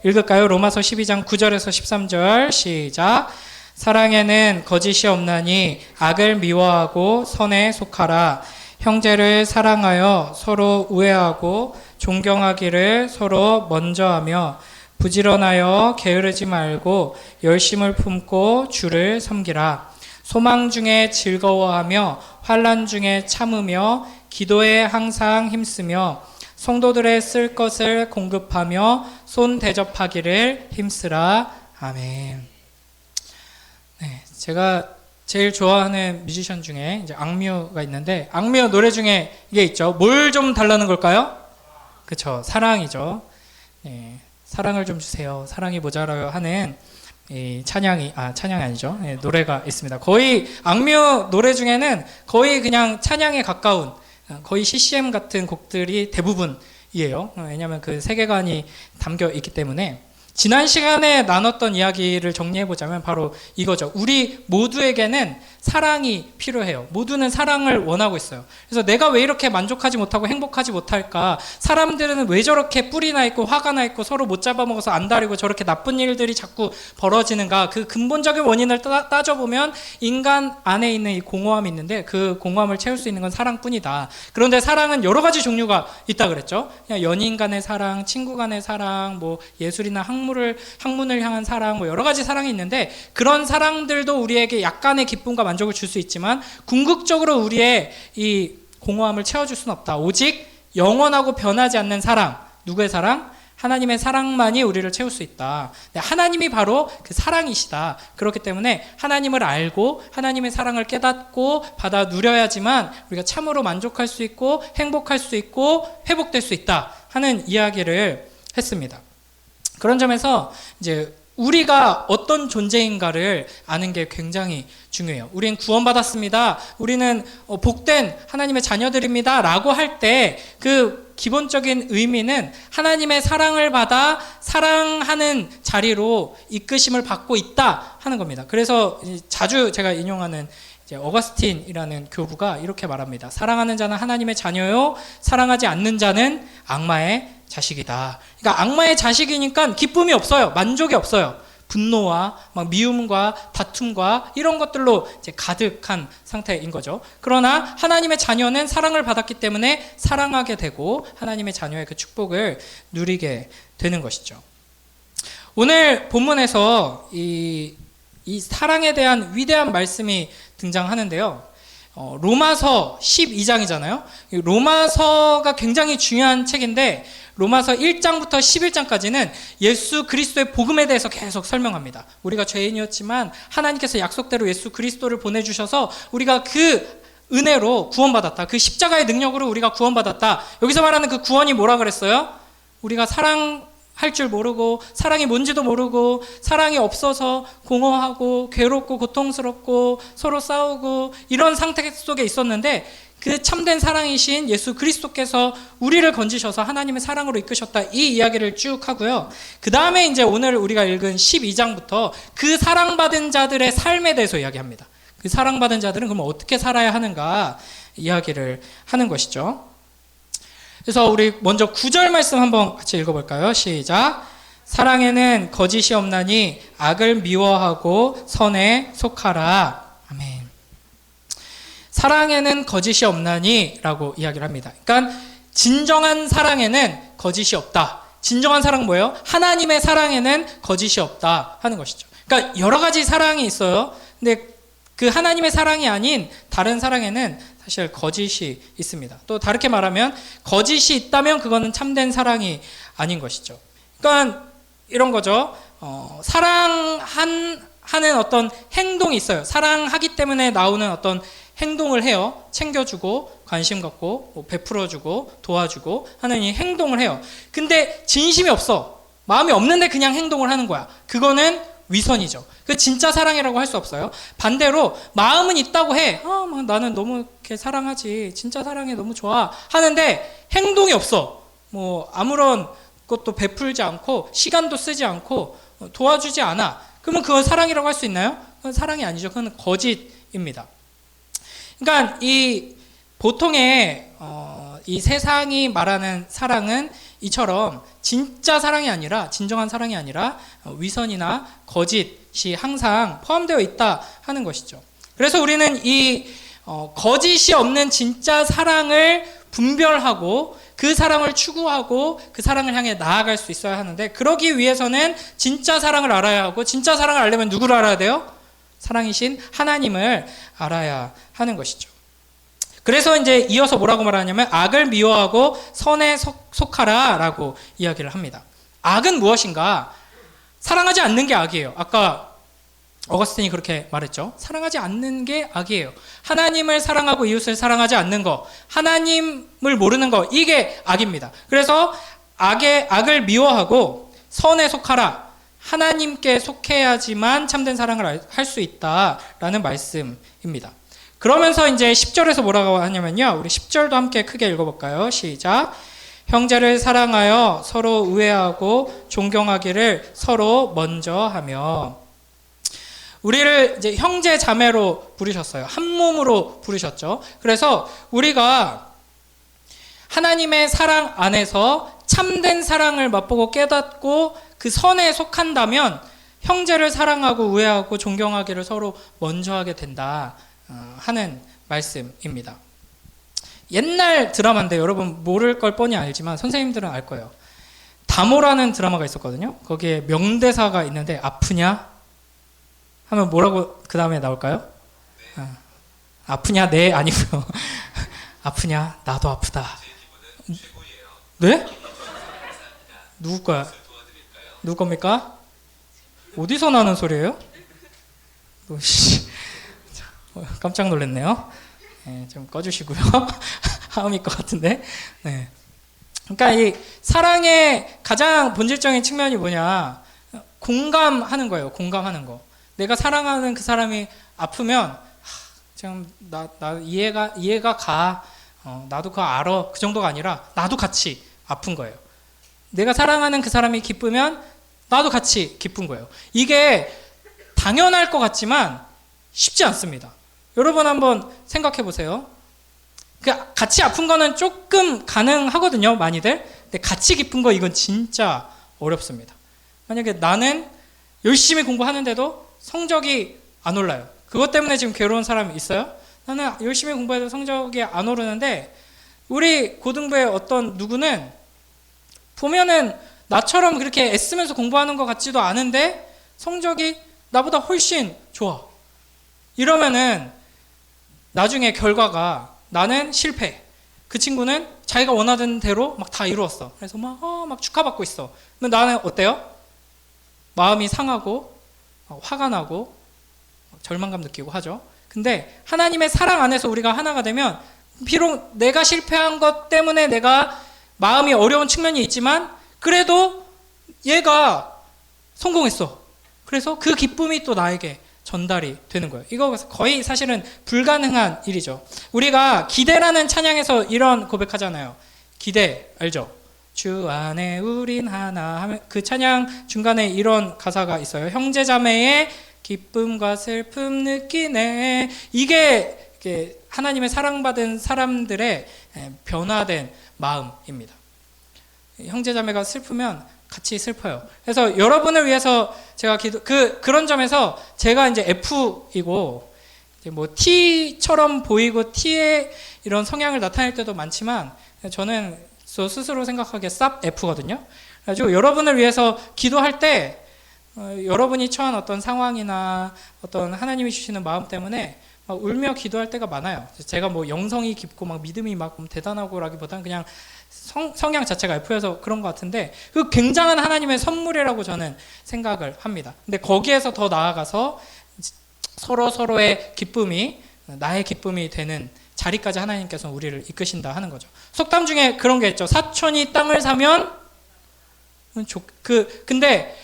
읽을까요? 로마서 12장 9절에서 13절 시작. 사랑에는 거짓이 없나니 악을 미워하고 선에 속하라. 형제를 사랑하여 서로 우애하고 존경하기를 서로 먼저 하며 부지런하여 게으르지 말고 열심을 품고 주를 섬기라. 소망 중에 즐거워하며 환난 중에 참으며 기도에 항상 힘쓰며 성도들의 쓸 것을 공급하며 손 대접하기를 힘쓰라. 아멘. 네, 제가 제일 좋아하는 뮤지션 중에 이제 악뮤가 있는데, 악뮤 노래 중에 이게 있죠. 뭘 좀 달라는 걸까요? 그쵸, 사랑이죠. 네, 사랑을 좀 주세요. 사랑이 모자라요 하는 이 찬양이 아니죠. 네, 노래가 있습니다. 거의 악뮤 노래 중에는 거의 그냥 찬양에 가까운, 거의 CCM 같은 곡들이 대부분이에요. 왜냐하면 그 세계관이 담겨 있기 때문에. 지난 시간에 나눴던 이야기를 정리해보자면 바로 이거죠. 우리 모두에게는 사랑이 필요해요. 모두는 사랑을 원하고 있어요. 그래서 내가 왜 이렇게 만족하지 못하고 행복하지 못할까? 사람들은 왜 저렇게 뿔이 나 있고 화가 나 있고 서로 못 잡아먹어서 안달이고 저렇게 나쁜 일들이 자꾸 벌어지는가? 그 근본적인 원인을 따져보면 인간 안에 있는 이 공허함이 있는데, 그 공허함을 채울 수 있는 건 사랑뿐이다. 그런데 사랑은 여러 가지 종류가 있다 그랬죠. 그냥 연인 간의 사랑, 친구 간의 사랑, 뭐 예술이나 학문을 향한 사랑, 뭐 여러 가지 사랑이 있는데, 그런 사랑들도 우리에게 약간의 기쁨과 만족을 줄 수 있지만 궁극적으로 우리의 이 공허함을 채워줄 수는 없다. 오직 영원하고 변하지 않는 사랑, 누구의 사랑? 하나님의 사랑만이 우리를 채울 수 있다. 하나님이 바로 그 사랑이시다. 그렇기 때문에 하나님을 알고 하나님의 사랑을 깨닫고 받아 누려야지만 우리가 참으로 만족할 수 있고 행복할 수 있고 회복될 수 있다 하는 이야기를 했습니다. 그런 점에서 이제 우리가 어떤 존재인가를 아는 게 굉장히 중요해요. 우리는 구원받았습니다. 우리는 복된 하나님의 자녀들입니다. 라고 할 때 그 기본적인 의미는 하나님의 사랑을 받아 사랑하는 자리로 이끄심을 받고 있다 하는 겁니다. 그래서 자주 제가 인용하는 이제 어거스틴이라는 교부가 이렇게 말합니다. 사랑하는 자는 하나님의 자녀요, 사랑하지 않는 자는 악마의 자식이다. 그러니까 악마의 자식이니까 기쁨이 없어요. 만족이 없어요. 분노와 막 미움과 다툼과 이런 것들로 이제 가득한 상태인 거죠. 그러나 하나님의 자녀는 사랑을 받았기 때문에 사랑하게 되고 하나님의 자녀의 그 축복을 누리게 되는 것이죠. 오늘 본문에서 이 사랑에 대한 위대한 말씀이 등장하는데요. 로마서 12장이잖아요. 로마서가 굉장히 중요한 책인데 로마서 1장부터 11장까지는 예수 그리스도의 복음에 대해서 계속 설명합니다. 우리가 죄인이었지만 하나님께서 약속대로 예수 그리스도를 보내주셔서 우리가 그 은혜로 구원받았다. 그 십자가의 능력으로 우리가 구원받았다. 여기서 말하는 그 구원이 뭐라 그랬어요? 우리가 사랑할 줄 모르고 사랑이 뭔지도 모르고 사랑이 없어서 공허하고 괴롭고 고통스럽고 서로 싸우고 이런 상태 속에 있었는데, 그 참된 사랑이신 예수 그리스도께서 우리를 건지셔서 하나님의 사랑으로 이끄셨다. 이 이야기를 쭉 하고요. 그 다음에 이제 오늘 우리가 읽은 12장부터 그 사랑받은 자들의 삶에 대해서 이야기합니다. 그 사랑받은 자들은 그럼 어떻게 살아야 하는가 이야기를 하는 것이죠. 그래서 우리 먼저 9절 말씀 한번 같이 읽어볼까요? 시작. 사랑에는 거짓이 없나니 악을 미워하고 선에 속하라. 아멘. 사랑에는 거짓이 없나니 라고 이야기를 합니다. 그러니까 진정한 사랑에는 거짓이 없다. 진정한 사랑은 뭐예요? 하나님의 사랑에는 거짓이 없다 하는 것이죠. 그러니까 여러 가지 사랑이 있어요. 근데 그 하나님의 사랑이 아닌 다른 사랑에는 사실 거짓이 있습니다. 또 다르게 말하면 거짓이 있다면 그거는 참된 사랑이 아닌 것이죠. 그러니까 이런 거죠. 사랑하는 어떤 행동이 있어요. 사랑하기 때문에 나오는 어떤 행동을 해요. 챙겨주고 관심 갖고 베풀어주고 도와주고 하는 이 행동을 해요. 근데 진심이 없어. 마음이 없는데 그냥 행동을 하는 거야. 그거는 위선이죠. 그 진짜 사랑이라고 할 수 없어요. 반대로 마음은 있다고 해. 나는 너무 이렇게 사랑하지. 진짜 사랑해. 너무 좋아. 하는데 행동이 없어. 뭐 아무런 것도 베풀지 않고 시간도 쓰지 않고 도와주지 않아. 그러면 그건 사랑이라고 할 수 있나요? 그건 사랑이 아니죠. 그건 거짓입니다. 그러니까 이 보통의 이 세상이 말하는 사랑은 이처럼 진짜 사랑이 아니라, 진정한 사랑이 아니라 위선이나 거짓이 항상 포함되어 있다 하는 것이죠. 그래서 우리는 이 거짓이 없는 진짜 사랑을 분별하고 그 사랑을 추구하고 그 사랑을 향해 나아갈 수 있어야 하는데, 그러기 위해서는 진짜 사랑을 알아야 하고, 진짜 사랑을 알려면 누구를 알아야 돼요? 사랑이신 하나님을 알아야 하는 것이죠. 그래서 이제 이어서 뭐라고 말하냐면 악을 미워하고 선에 속하라 라고 이야기를 합니다. 악은 무엇인가? 사랑하지 않는 게 악이에요. 아까 어거스틴이 그렇게 말했죠. 사랑하지 않는 게 악이에요. 하나님을 사랑하고 이웃을 사랑하지 않는 거, 하나님을 모르는 거, 이게 악입니다. 그래서 악을 미워하고 선에 속하라, 하나님께 속해야지만 참된 사랑을 할 수 있다라는 말씀입니다. 그러면서 이제 10절에서 뭐라고 하냐면요, 우리 10절도 함께 크게 읽어볼까요? 시작. 형제를 사랑하여 서로 우애하고 존경하기를 서로 먼저 하며. 우리를 이제 형제 자매로 부르셨어요. 한 몸으로 부르셨죠. 그래서 우리가 하나님의 사랑 안에서 참된 사랑을 맛보고 깨닫고 그 선에 속한다면 형제를 사랑하고 우애하고 존경하기를 서로 먼저 하게 된다 하는 말씀입니다. 옛날 드라마인데 여러분 모를 걸 뻔히 알지만 선생님들은 알 거예요. 다모라는 드라마가 있었거든요. 거기에 명대사가 있는데, 아프냐? 하면 뭐라고 그 다음에 나올까요? 아프냐? 네, 아니고요. 아프냐? 나도 아프다. 네? 누구 거야? 누구 겁니까? 어디서 나는 소리예요? 깜짝 놀랐네요. 네, 좀 꺼주시고요. 하음일 것 같은데. 네. 그러니까 이 사랑의 가장 본질적인 측면이 뭐냐? 공감하는 거예요. 공감하는 거. 내가 사랑하는 그 사람이 아프면 지금 나 이해가 가. 나도 그거 알아. 그 정도가 아니라 나도 같이 아픈 거예요. 내가 사랑하는 그 사람이 기쁘면 나도 같이 기쁜 거예요. 이게 당연할 것 같지만 쉽지 않습니다. 여러분 한번 생각해 보세요. 같이 아픈 거는 조금 가능하거든요, 많이들. 근데 같이 기쁜 거, 이건 진짜 어렵습니다. 만약에 나는 열심히 공부하는데도 성적이 안 올라요. 그것 때문에 지금 괴로운 사람이 있어요? 나는 열심히 공부해도 성적이 안 오르는데, 우리 고등부의 어떤 누구는 보면은 나처럼 그렇게 애쓰면서 공부하는 것 같지도 않은데 성적이 나보다 훨씬 좋아. 이러면은 나중에 결과가 나는 실패, 그 친구는 자기가 원하던 대로 막 다 이루었어. 그래서 막 축하받고 있어. 근데 나는 어때요? 마음이 상하고 화가 나고 절망감 느끼고 하죠. 근데 하나님의 사랑 안에서 우리가 하나가 되면, 비록 내가 실패한 것 때문에 내가 마음이 어려운 측면이 있지만 그래도 얘가 성공했어. 그래서 그 기쁨이 또 나에게 전달이 되는 거예요. 이거 거의 사실은 불가능한 일이죠. 우리가 기대라는 찬양에서 이런 고백하잖아요. 기대 알죠? 주 안에 우린 하나 하면 그 찬양 중간에 이런 가사가 있어요. 형제자매의 기쁨과 슬픔 느끼네. 이게 하나님의 사랑받은 사람들의 변화된 마음입니다. 형제자매가 슬프면 같이 슬퍼요. 그래서 여러분을 위해서 제가 그런 점에서 제가 이제 F이고, 이제 뭐 T처럼 보이고 T의 이런 성향을 나타낼 때도 많지만, 저는 저 스스로 생각하기에 쌉 F거든요. 그래가지고 여러분을 위해서 기도할 때 여러분이 처한 어떤 상황이나 어떤 하나님이 주시는 마음 때문에 막 울며 기도할 때가 많아요. 제가 뭐 영성이 깊고 막 믿음이 막 대단하고라기보다는 그냥 성향 자체가 F여서 그런 것 같은데, 그 굉장한 하나님의 선물이라고 저는 생각을 합니다. 근데 거기에서 더 나아가서 서로의 기쁨이 나의 기쁨이 되는 자리까지 하나님께서 우리를 이끄신다 하는 거죠. 속담 중에 그런 게 있죠. 사촌이 땅을 사면 근데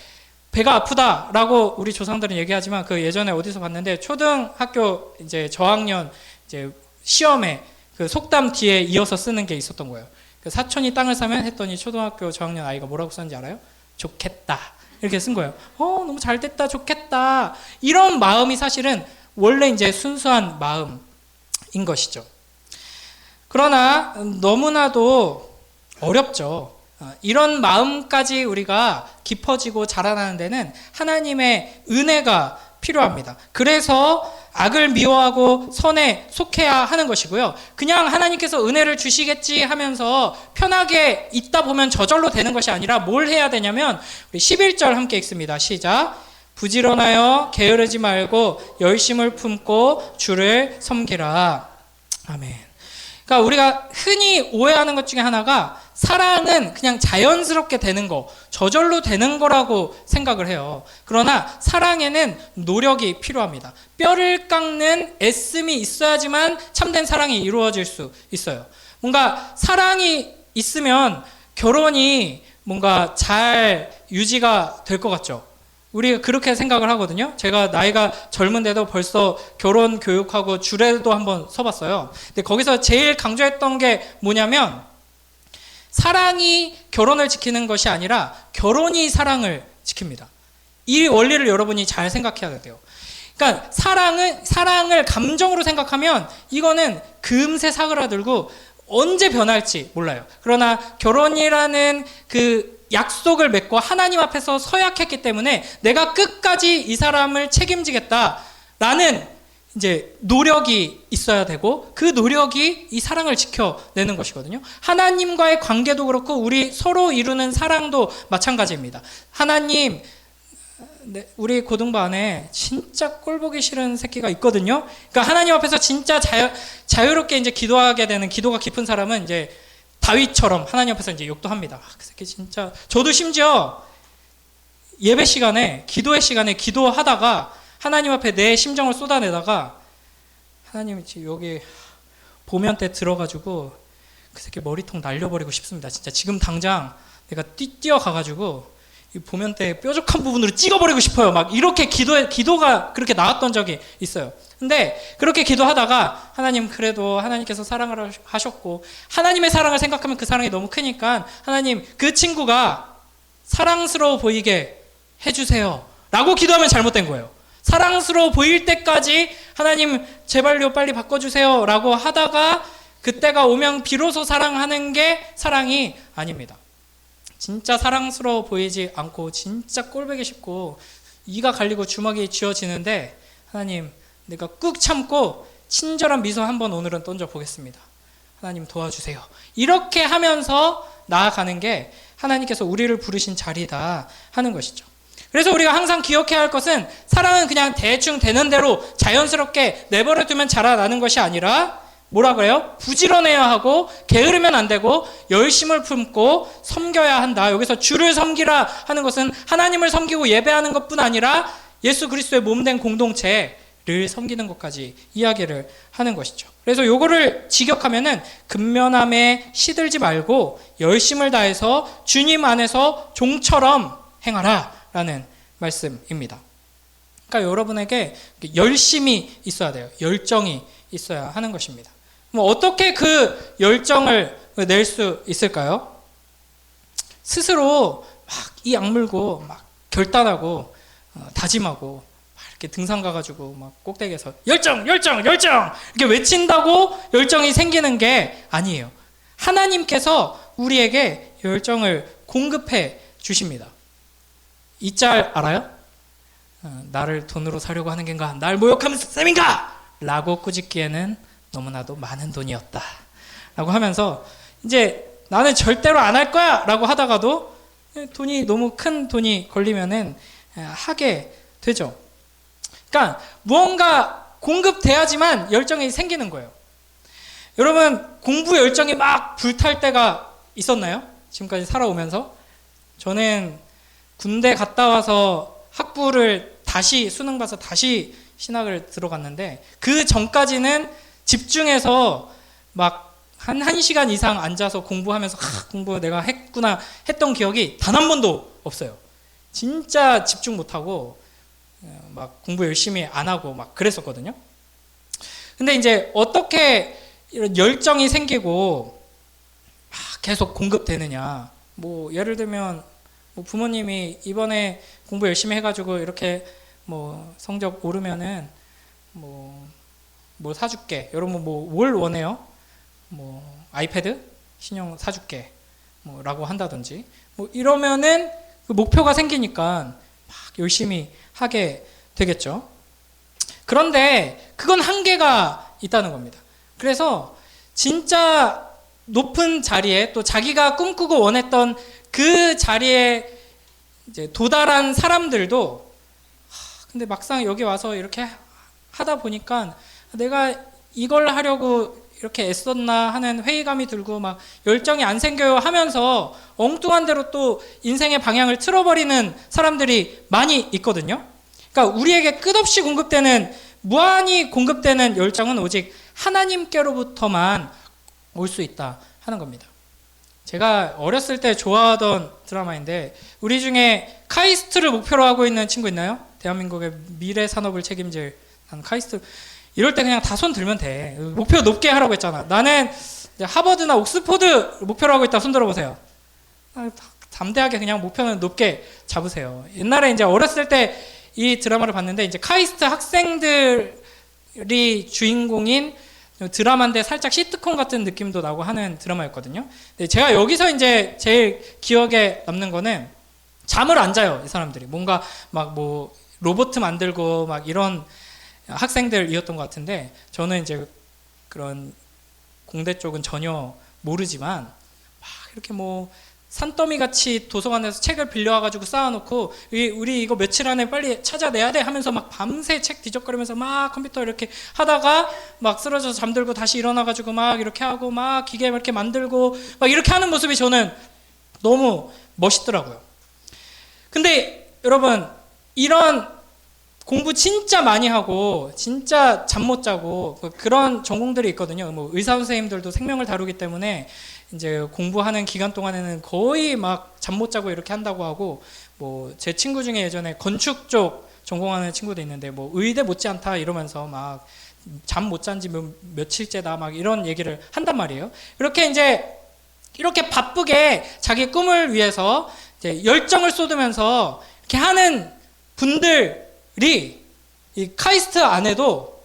배가 아프다라고 우리 조상들은 얘기하지만, 그 예전에 어디서 봤는데 초등학교 이제 저학년 이제 시험에 그 속담 뒤에 이어서 쓰는 게 있었던 거예요. 그 사촌이 땅을 사면 했더니 초등학교 저학년 아이가 뭐라고 썼는지 알아요? 좋겠다. 이렇게 쓴 거예요. 너무 잘 됐다, 좋겠다. 이런 마음이 사실은 원래 이제 순수한 마음인 것이죠. 그러나 너무나도 어렵죠. 이런 마음까지 우리가 깊어지고 자라나는 데는 하나님의 은혜가 필요합니다. 그래서 악을 미워하고 선에 속해야 하는 것이고요. 그냥 하나님께서 은혜를 주시겠지 하면서 편하게 있다 보면 저절로 되는 것이 아니라 뭘 해야 되냐면 우리 11절 함께 읽습니다. 시작. 부지런하여 게으르지 말고 열심을 품고 주를 섬기라. 아멘. 그러니까 우리가 흔히 오해하는 것 중에 하나가 사랑은 그냥 자연스럽게 되는 거, 저절로 되는 거라고 생각을 해요. 그러나 사랑에는 노력이 필요합니다. 뼈를 깎는 애씀이 있어야지만 참된 사랑이 이루어질 수 있어요. 뭔가 사랑이 있으면 결혼이 뭔가 잘 유지가 될 것 같죠. 우리가 그렇게 생각을 하거든요. 제가 나이가 젊은데도 벌써 결혼 교육하고 주례도 한번 서봤어요. 근데 거기서 제일 강조했던 게 뭐냐면 사랑이 결혼을 지키는 것이 아니라 결혼이 사랑을 지킵니다. 이 원리를 여러분이 잘 생각해야 돼요. 그러니까 사랑을 감정으로 생각하면 이거는 금세 사그라들고 언제 변할지 몰라요. 그러나 결혼이라는 그 약속을 맺고 하나님 앞에서 서약했기 때문에 내가 끝까지 이 사람을 책임지겠다라는 이제 노력이 있어야 되고 그 노력이 이 사랑을 지켜내는 것이거든요. 하나님과의 관계도 그렇고 우리 서로 이루는 사랑도 마찬가지입니다. 하나님, 우리 고등부 안에 진짜 꼴보기 싫은 새끼가 있거든요. 그러니까 하나님 앞에서 진짜 자유롭게 이제 기도하게 되는 기도가 깊은 사람은 이제 다윗처럼 하나님 앞에서 이제 욕도 합니다. 그 새끼 진짜. 저도 심지어 예배 시간에, 기도의 시간에 기도하다가 하나님 앞에 내 심정을 쏟아내다가 하나님 여기 보면 때 들어가지고 그 새끼 머리통 날려버리고 싶습니다. 진짜 지금 당장 내가 뛰어가가지고 이 보면 때 뾰족한 부분으로 찍어버리고 싶어요. 막 이렇게 기도가 그렇게 나왔던 적이 있어요. 근데 그렇게 기도하다가 하나님 그래도 하나님께서 사랑을 하셨고 하나님의 사랑을 생각하면 그 사랑이 너무 크니까 하나님 그 친구가 사랑스러워 보이게 해주세요 라고 기도하면 잘못된 거예요. 사랑스러워 보일 때까지 하나님 제발요 빨리 바꿔주세요 라고 하다가 그때가 오면 비로소 사랑하는 게 사랑이 아닙니다. 진짜 사랑스러워 보이지 않고 진짜 꼴보기 쉽고 이가 갈리고 주먹이 쥐어지는데 하나님 내가 꾹 참고 친절한 미소 한번 오늘은 던져보겠습니다. 하나님 도와주세요. 이렇게 하면서 나아가는 게 하나님께서 우리를 부르신 자리다 하는 것이죠. 그래서 우리가 항상 기억해야 할 것은 사랑은 그냥 대충 되는 대로 자연스럽게 내버려 두면 자라나는 것이 아니라 뭐라 그래요? 부지런해야 하고 게으르면 안 되고 열심을 품고 섬겨야 한다. 여기서 주를 섬기라 하는 것은 하나님을 섬기고 예배하는 것뿐 아니라 예수 그리스도의 몸된 공동체를 섬기는 것까지 이야기를 하는 것이죠. 그래서 요거를 직역하면은 근면함에 시들지 말고 열심을 다해서 주님 안에서 종처럼 행하라 라는 말씀입니다. 그러니까 여러분에게 열심이 있어야 돼요. 열정이 있어야 하는 것입니다. 뭐 어떻게 그 열정을 낼 수 있을까요? 스스로 막 이 악물고 막 결단하고 다짐하고 막 이렇게 등산 가가지고 막 꼭대기에서 열정 이렇게 외친다고 열정이 생기는 게 아니에요. 하나님께서 우리에게 열정을 공급해 주십니다. 이 짤 알아요? 나를 돈으로 사려고 하는 겐가? 날 모욕하면서 쌤인가? 라고 꾸짖기에는 너무나도 많은 돈이었다 라고 하면서 이제 나는 절대로 안 할 거야 라고 하다가도 돈이 너무 큰 돈이 걸리면은 하게 되죠. 그러니까 무언가 공급돼야지만 열정이 생기는 거예요. 여러분 공부 열정이 막 불탈 때가 있었나요? 지금까지 살아오면서? 저는 군대 갔다 와서 학부를 다시 수능 봐서 다시 신학을 들어갔는데 그 전까지는 집중해서 막 한 1시간 이상 앉아서 공부하면서 공부 내가 했구나 했던 기억이 단 한 번도 없어요. 진짜 집중 못하고 막 공부 열심히 안 하고 막 그랬었거든요. 근데 이제 어떻게 이런 열정이 생기고 계속 공급되느냐. 뭐 예를 들면 뭐 부모님이 이번에 공부 열심히 해가지고 이렇게 뭐 성적 오르면은 뭘 사줄게. 여러분 뭘 원해요? 뭐 아이패드? 신형 사줄게. 뭐라고 한다든지 뭐 이러면은 그 목표가 생기니까 막 열심히 하게 되겠죠. 그런데 그건 한계가 있다는 겁니다. 그래서 진짜 높은 자리에 또 자기가 꿈꾸고 원했던 그 자리에 이제 도달한 사람들도 근데 막상 여기 와서 이렇게 하다 보니까 내가 이걸 하려고 이렇게 애썼나 하는 회의감이 들고 막 열정이 안 생겨요 하면서 엉뚱한 대로 또 인생의 방향을 틀어버리는 사람들이 많이 있거든요. 그러니까 우리에게 끝없이 공급되는 무한히 공급되는 열정은 오직 하나님께로부터만 올 수 있다 하는 겁니다. 제가 어렸을 때 좋아하던 드라마인데 우리 중에 카이스트를 목표로 하고 있는 친구 있나요? 대한민국의 미래 산업을 책임질 카이스트. 이럴 때 그냥 다 손 들면 돼. 목표 높게 하라고 했잖아. 나는 하버드나 옥스포드 목표로 하고 있다. 손 들어보세요. 담대하게 그냥 목표는 높게 잡으세요. 옛날에 이제 어렸을 때 이 드라마를 봤는데 이제 카이스트 학생들이 주인공인 드라마인데 살짝 시트콤 같은 느낌도 나고 하는 드라마였거든요. 근데 제가 여기서 이제 제일 기억에 남는 거는 잠을 안 자요. 이 사람들이 뭔가 막 뭐 로봇 만들고 막 이런 학생들이었던 것 같은데 저는 이제 그런 공대 쪽은 전혀 모르지만 막 이렇게 뭐 산더미 같이 도서관에서 책을 빌려와가지고 쌓아놓고 우리 이거 며칠 안에 빨리 찾아내야 돼 하면서 막 밤새 책 뒤적거리면서 막 컴퓨터 이렇게 하다가 막 쓰러져서 잠들고 다시 일어나가지고 막 이렇게 하고 막 기계 이렇게 만들고 막 이렇게 하는 모습이 저는 너무 멋있더라고요. 근데 여러분 이런 공부 진짜 많이 하고 진짜 잠 못 자고 그런 전공들이 있거든요. 뭐 의사 선생님들도 생명을 다루기 때문에 이제 공부하는 기간 동안에는 거의 막 잠 못 자고 이렇게 한다고 하고 뭐 제 친구 중에 예전에 건축 쪽 전공하는 친구도 있는데 뭐 의대 못지않다 이러면서 막 잠 못 잔 지 며칠째다 막 이런 얘기를 한단 말이에요. 이렇게 이제 이렇게 바쁘게 자기 꿈을 위해서 이제 열정을 쏟으면서 이렇게 하는 분들이 이 카이스트 안에도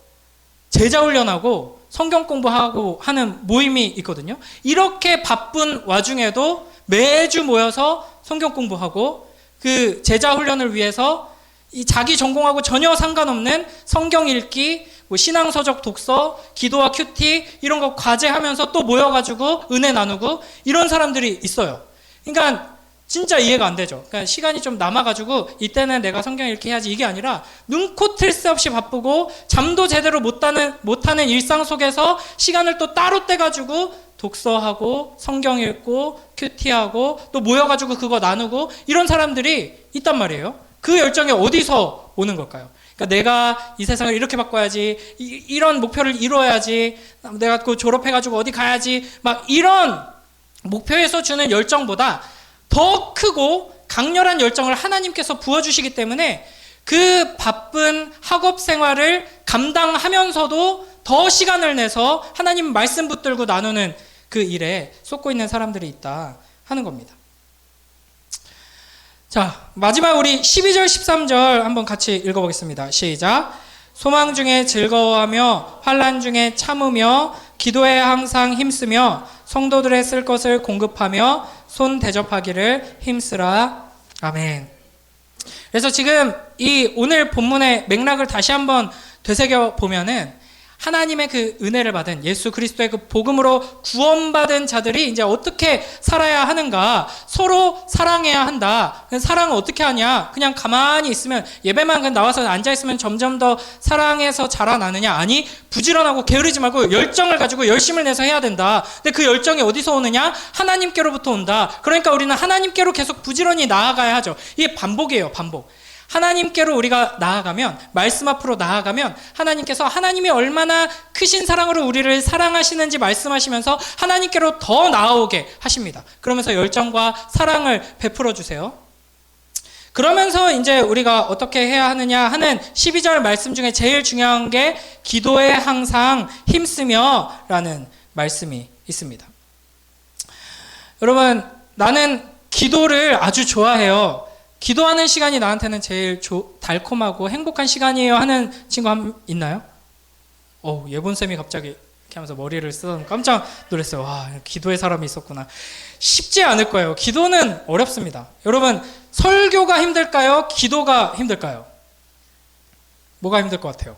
제자 훈련하고 성경 공부하고 하는 모임이 있거든요. 이렇게 바쁜 와중에도 매주 모여서 성경 공부하고 그 제자 훈련을 위해서 이 자기 전공하고 전혀 상관없는 성경 읽기, 뭐 신앙서적 독서, 기도와 큐티 이런 거 과제하면서 또 모여가지고 은혜 나누고 이런 사람들이 있어요. 그러니까 진짜 이해가 안 되죠. 그러니까 시간이 좀 남아가지고 이때는 내가 성경 읽기 해야지 이게 아니라 눈코 뜰 새 없이 바쁘고 잠도 제대로 못하는 일상 속에서 시간을 또 따로 떼가지고 독서하고 성경 읽고 큐티하고 또 모여가지고 그거 나누고 이런 사람들이 있단 말이에요. 그 열정이 어디서 오는 걸까요? 그러니까 내가 이 세상을 이렇게 바꿔야지 이런 목표를 이루어야지 내가 그 졸업해가지고 어디 가야지 막 이런 목표에서 주는 열정보다 더 크고 강렬한 열정을 하나님께서 부어주시기 때문에 그 바쁜 학업 생활을 감당하면서도 더 시간을 내서 하나님 말씀 붙들고 나누는 그 일에 쏟고 있는 사람들이 있다 하는 겁니다. 자, 마지막 우리 12절 13절 한번 같이 읽어보겠습니다. 시작. 소망 중에 즐거워하며 환난 중에 참으며 기도에 항상 힘쓰며 성도들의 쓸 것을 공급하며 손 대접하기를 힘쓰라. 아멘. 그래서 지금 이 오늘 본문의 맥락을 다시 한번 되새겨 보면은 하나님의 그 은혜를 받은 예수 그리스도의 그 복음으로 구원받은 자들이 이제 어떻게 살아야 하는가? 서로 사랑해야 한다. 사랑을 어떻게 하냐? 그냥 가만히 있으면 예배만 나와서 앉아 있으면 점점 더 사랑해서 자라나느냐? 아니, 부지런하고 게으르지 말고 열정을 가지고 열심을 내서 해야 된다. 근데 그 열정이 어디서 오느냐? 하나님께로부터 온다. 그러니까 우리는 하나님께로 계속 부지런히 나아가야 하죠. 이게 반복이에요, 반복. 하나님께로 우리가 나아가면, 말씀 앞으로 나아가면 하나님께서 하나님이 얼마나 크신 사랑으로 우리를 사랑하시는지 말씀하시면서 하나님께로 더 나아오게 하십니다. 그러면서 열정과 사랑을 베풀어 주세요. 그러면서 이제 우리가 어떻게 해야 하느냐 하는 12절 말씀 중에 제일 중요한 게 기도에 항상 힘쓰며 라는 말씀이 있습니다. 여러분, 나는 기도를 아주 좋아해요. 기도하는 시간이 나한테는 제일 달콤하고 행복한 시간이에요 하는 친구 있나요? 예본쌤이 갑자기 이렇게 하면서 머리를 쓰던 깜짝 놀랐어요. 와, 기도의 사람이 있었구나. 쉽지 않을 거예요. 기도는 어렵습니다. 여러분, 설교가 힘들까요? 기도가 힘들까요? 뭐가 힘들 것 같아요?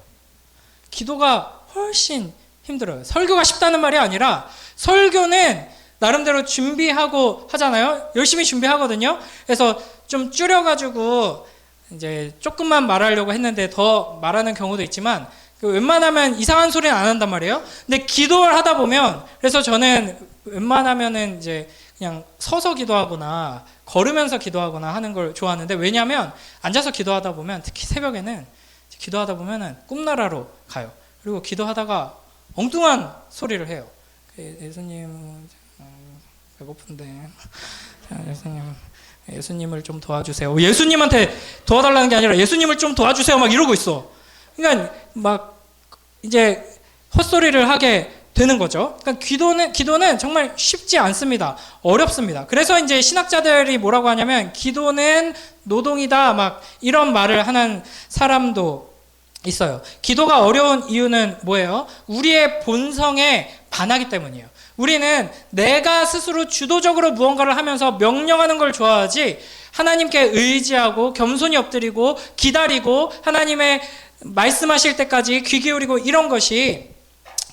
기도가 훨씬 힘들어요. 설교가 쉽다는 말이 아니라 설교는 나름대로 준비하고 하잖아요. 열심히 준비하거든요. 그래서 좀 줄여가지고 이제 조금만 말하려고 했는데 더 말하는 경우도 있지만 웬만하면 이상한 소리는 안 한단 말이에요. 근데 기도를 하다 보면, 그래서 저는 웬만하면은 이제 그냥 서서 기도하거나 걸으면서 기도하거나 하는 걸 좋아하는데, 왜냐하면 앉아서 기도하다 보면, 특히 새벽에는 기도하다 보면은 꿈나라로 가요. 그리고 기도하다가 엉뚱한 소리를 해요. 예수님 배고픈데 예수님을 좀 도와주세요. 예수님한테 도와달라는 게 아니라 예수님을 좀 도와주세요 막 이러고 있어. 그러니까 막 이제 헛소리를 하게 되는 거죠. 그러니까 기도는 정말 쉽지 않습니다. 어렵습니다. 그래서 이제 신학자들이 뭐라고 하냐면 기도는 노동이다 막 이런 말을 하는 사람도 있어요. 기도가 어려운 이유는 뭐예요? 우리의 본성에 반하기 때문이에요. 우리는 내가 스스로 주도적으로 무언가를 하면서 명령하는 걸 좋아하지, 하나님께 의지하고 겸손히 엎드리고 기다리고 하나님의 말씀하실 때까지 귀 기울이고 이런 것이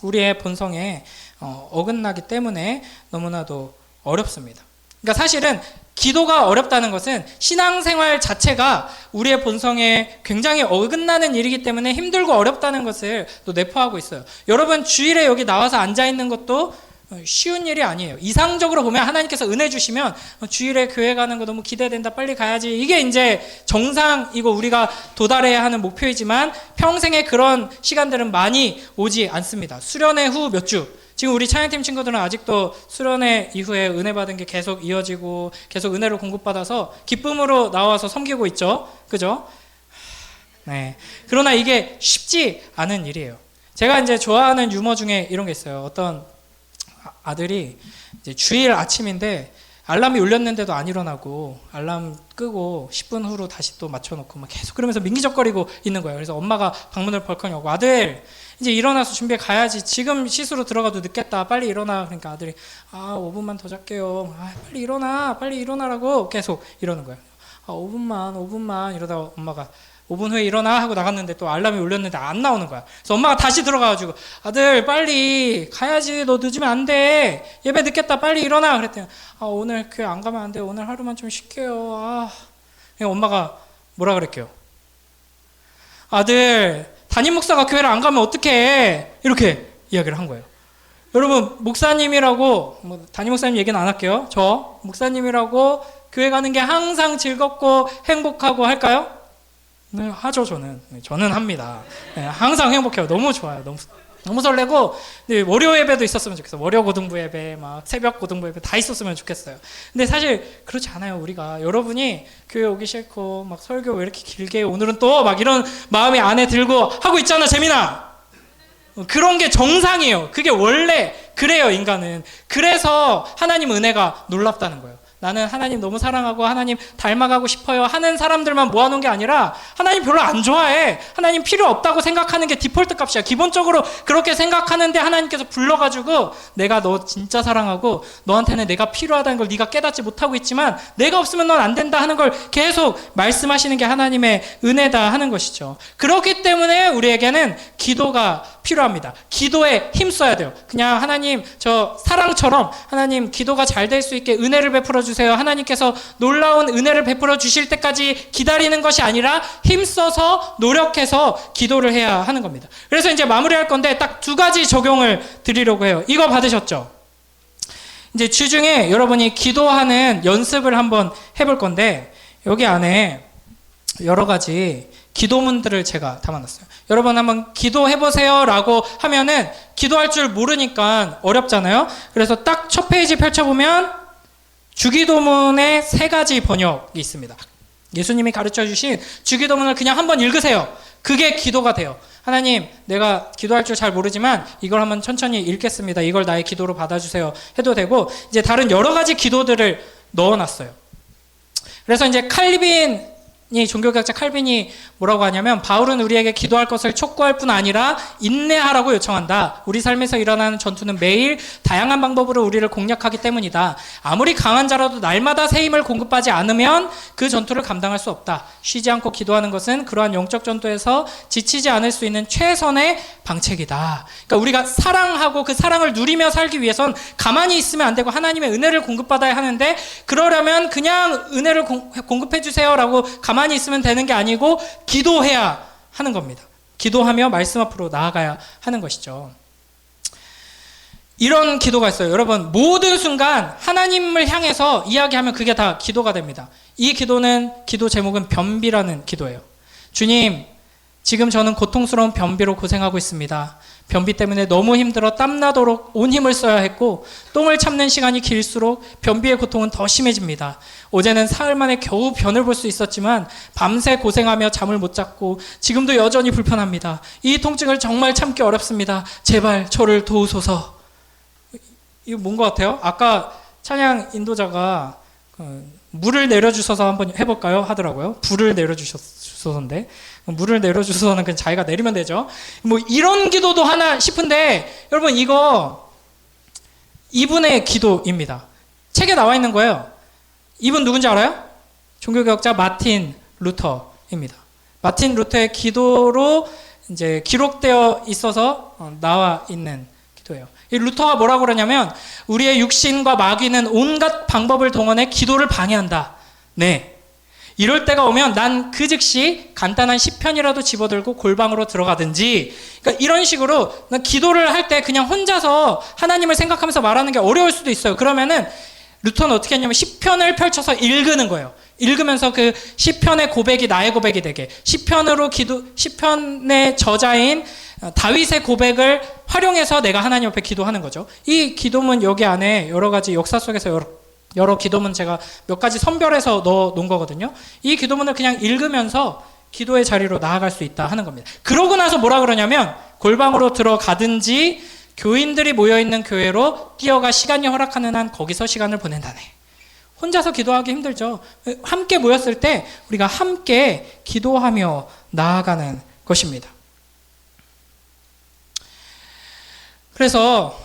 우리의 본성에 어긋나기 때문에 너무나도 어렵습니다. 그러니까 사실은 기도가 어렵다는 것은 신앙생활 자체가 우리의 본성에 굉장히 어긋나는 일이기 때문에 힘들고 어렵다는 것을 또 내포하고 있어요. 여러분 주일에 여기 나와서 앉아있는 것도 쉬운 일이 아니에요. 이상적으로 보면 하나님께서 은혜 주시면 주일에 교회 가는 거 너무 기대된다, 빨리 가야지, 이게 이제 정상이고 우리가 도달해야 하는 목표이지만 평생에 그런 시간들은 많이 오지 않습니다. 수련회 후 몇 주, 지금 우리 찬양팀 친구들은 아직도 수련회 이후에 은혜 받은 게 계속 이어지고 계속 은혜를 공급받아서 기쁨으로 나와서 섬기고 있죠. 그죠? 네. 그러나 이게 쉽지 않은 일이에요. 제가 이제 좋아하는 유머 중에 이런 게 있어요. 어떤 아들이 이제 주일 아침인데 알람이 울렸는데도 안 일어나고 알람 끄고 10분 후로 다시 또 맞춰놓고 막 계속 그러면서 민기적거리고 있는 거예요. 그래서 엄마가 방문을 벌컥 열고, 아들 이제 일어나서 준비해 가야지, 지금 씻으러 들어가도 늦겠다, 빨리 일어나. 그러니까 아들이 5분만 더 잘게요. 빨리 일어나라고 계속 이러는 거예요. 5분만 이러다가 엄마가 5분 후에 일어나 하고 나갔는데 또 알람이 울렸는데 안 나오는 거야. 그래서 엄마가 다시 들어가가지고, 아들 빨리 가야지, 너 늦으면 안 돼, 예배 늦겠다, 빨리 일어나. 그랬더니 오늘 교회 안 가면 안 돼, 오늘 하루만 좀 쉴게요. 엄마가 뭐라 그랬게요? 아들 담임 목사가 교회를 안 가면 어떡해, 이렇게 이야기를 한 거예요. 여러분, 목사님이라고, 담임 목사님 얘기는 안 할게요. 저 목사님이라고 교회 가는 게 항상 즐겁고 행복하고 할까요? 네, 하죠. 저는 합니다. 네, 항상 행복해요. 너무 좋아요. 너무 설레고, 네, 월요 예배도 있었으면 좋겠어요. 월요 고등부 예배, 막 새벽 고등부 예배 다 있었으면 좋겠어요. 근데 사실 그렇지 않아요. 우리가, 여러분이 교회 오기 싫고 막 설교 왜 이렇게 길게 해요? 오늘은 또 막 이런 마음이 안에 들고 하고 있잖아, 재민아. 그런 게 정상이에요. 그게 원래 그래요, 인간은. 그래서 하나님 은혜가 놀랍다는 거예요. 나는 하나님 너무 사랑하고 하나님 닮아가고 싶어요 하는 사람들만 모아놓은 게 아니라, 하나님 별로 안 좋아해, 하나님 필요 없다고 생각하는 게 디폴트 값이야. 기본적으로 그렇게 생각하는데 하나님께서 불러가지고, 내가 너 진짜 사랑하고 너한테는 내가 필요하다는 걸 네가 깨닫지 못하고 있지만 내가 없으면 넌 안 된다 하는 걸 계속 말씀하시는 게 하나님의 은혜다 하는 것이죠. 그렇기 때문에 우리에게는 기도가 필요합니다. 기도에 힘써야 돼요. 그냥 하나님 저 사랑처럼 하나님 기도가 잘 될 수 있게 은혜를 베풀어 주세요, 하나님께서 놀라운 은혜를 베풀어 주실 때까지 기다리는 것이 아니라 힘써서 노력해서 기도를 해야 하는 겁니다. 그래서 이제 마무리할 건데 딱 2가지 적용을 드리려고 해요. 이거 받으셨죠? 이제 주중에 여러분이 기도하는 연습을 한번 해볼 건데, 여기 안에 여러 가지 기도문들을 제가 담아놨어요. 여러분 한번 기도해보세요 라고 하면은 기도할 줄 모르니까 어렵잖아요. 그래서 딱 첫 페이지 펼쳐보면 주기도문의 3가지 번역이 있습니다. 예수님이 가르쳐주신 주기도문을 그냥 한번 읽으세요. 그게 기도가 돼요. 하나님, 내가 기도할 줄 잘 모르지만 이걸 한번 천천히 읽겠습니다, 이걸 나의 기도로 받아주세요 해도 되고, 이제 다른 여러 가지 기도들을 넣어놨어요. 그래서 이제 칼빈 이 종교개혁자 칼빈이 뭐라고 하냐면, 바울은 우리에게 기도할 것을 촉구할 뿐 아니라 인내하라고 요청한다. 우리 삶에서 일어나는 전투는 매일 다양한 방법으로 우리를 공략하기 때문이다. 아무리 강한 자라도 날마다 새 힘을 공급하지 않으면 그 전투를 감당할 수 없다. 쉬지 않고 기도하는 것은 그러한 영적 전투에서 지치지 않을 수 있는 최선의 방책이다. 그러니까 우리가 사랑하고 그 사랑을 누리며 살기 위해선 가만히 있으면 안 되고 하나님의 은혜를 공급받아야 하는데, 그러려면 그냥 은혜를 공급해 주세요라고 가만히 있으면 되는 게 아니고 기도해야 하는 겁니다. 기도하며 말씀 앞으로 나아가야 하는 것이죠. 이런 기도가 있어요. 여러분, 모든 순간 하나님을 향해서 이야기하면 그게 다 기도가 됩니다. 이 기도 제목은 변비라는 기도예요. 주님, 지금 저는 고통스러운 변비로 고생하고 있습니다. 변비 때문에 너무 힘들어 땀나도록 온 힘을 써야 했고, 똥을 참는 시간이 길수록 변비의 고통은 더 심해집니다. 어제는 사흘 만에 겨우 변을 볼 수 있었지만 밤새 고생하며 잠을 못 잤고 지금도 여전히 불편합니다. 이 통증을 정말 참기 어렵습니다. 제발 저를 도우소서. 이거 뭔 것 같아요? 아까 찬양 인도자가 물을 내려주셔서 한번 해볼까요? 하더라고요. 불을 내려주셔서인데, 물을 내려주셔서는 그냥 자기가 내리면 되죠. 뭐 이런 기도도 하나 싶은데, 여러분 이거 이분의 기도입니다. 책에 나와 있는 거예요. 이분 누군지 알아요? 종교개혁자 마틴 루터입니다. 마틴 루터의 기도로 이제 기록되어 있어서 나와 있는 기도예요. 이 루터가 뭐라고 그러냐면, 우리의 육신과 마귀는 온갖 방법을 동원해 기도를 방해한다. 네. 이럴 때가 오면 난 그 즉시 간단한 시편이라도 집어들고 골방으로 들어가든지, 그러니까 이런 식으로 난 기도를 할 때 그냥 혼자서 하나님을 생각하면서 말하는 게 어려울 수도 있어요. 그러면은 루터는 어떻게 했냐면 시편을 펼쳐서 읽는 거예요. 읽으면서 그 시편의 고백이 나의 고백이 되게, 시편의 저자인 다윗의 고백을 활용해서 내가 하나님 앞에 기도하는 거죠. 이 기도문 여기 안에 여러 가지 역사 속에서 여러 기도문 제가 몇 가지 선별해서 넣어 놓은 거거든요. 이 기도문을 그냥 읽으면서 기도의 자리로 나아갈 수 있다 하는 겁니다. 그러고 나서 뭐라 그러냐면, 골방으로 들어가든지 교인들이 모여있는 교회로 뛰어가 시간이 허락하는 한 거기서 시간을 보낸다네. 혼자서 기도하기 힘들죠. 함께 모였을 때 우리가 함께 기도하며 나아가는 것입니다. 그래서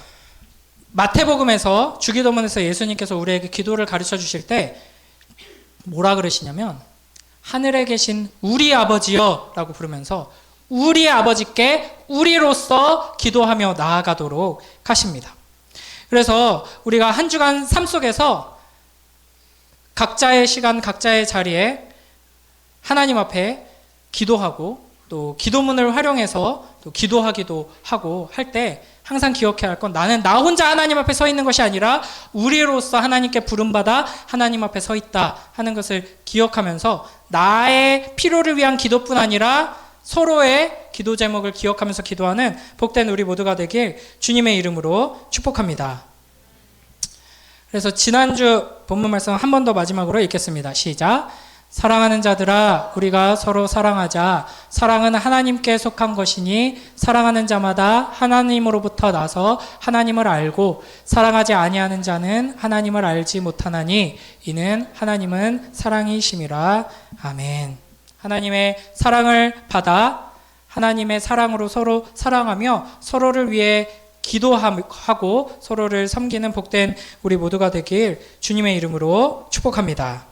마태복음에서 주기도문에서 예수님께서 우리에게 기도를 가르쳐 주실 때 뭐라 그러시냐면, 하늘에 계신 우리 아버지여 라고 부르면서 우리 아버지께 우리로서 기도하며 나아가도록 하십니다. 그래서 우리가 한 주간 삶 속에서 각자의 시간, 각자의 자리에 하나님 앞에 기도하고 또 기도문을 활용해서 또 기도하기도 하고 할 때 항상 기억해야 할 건, 나는 나 혼자 하나님 앞에 서 있는 것이 아니라 우리로서 하나님께 부름받아 하나님 앞에 서 있다 하는 것을 기억하면서 나의 필요를 위한 기도뿐 아니라 서로의 기도 제목을 기억하면서 기도하는 복된 우리 모두가 되길 주님의 이름으로 축복합니다. 그래서 지난주 본문 말씀 한 번 더 마지막으로 읽겠습니다. 시작. 사랑하는 자들아, 우리가 서로 사랑하자. 사랑은 하나님께 속한 것이니 사랑하는 자마다 하나님으로부터 나서 하나님을 알고 사랑하지 아니하는 자는 하나님을 알지 못하나니 이는 하나님은 사랑이심이라. 아멘. 하나님의 사랑을 받아 하나님의 사랑으로 서로 사랑하며 서로를 위해 기도하고 서로를 섬기는 복된 우리 모두가 되길 주님의 이름으로 축복합니다.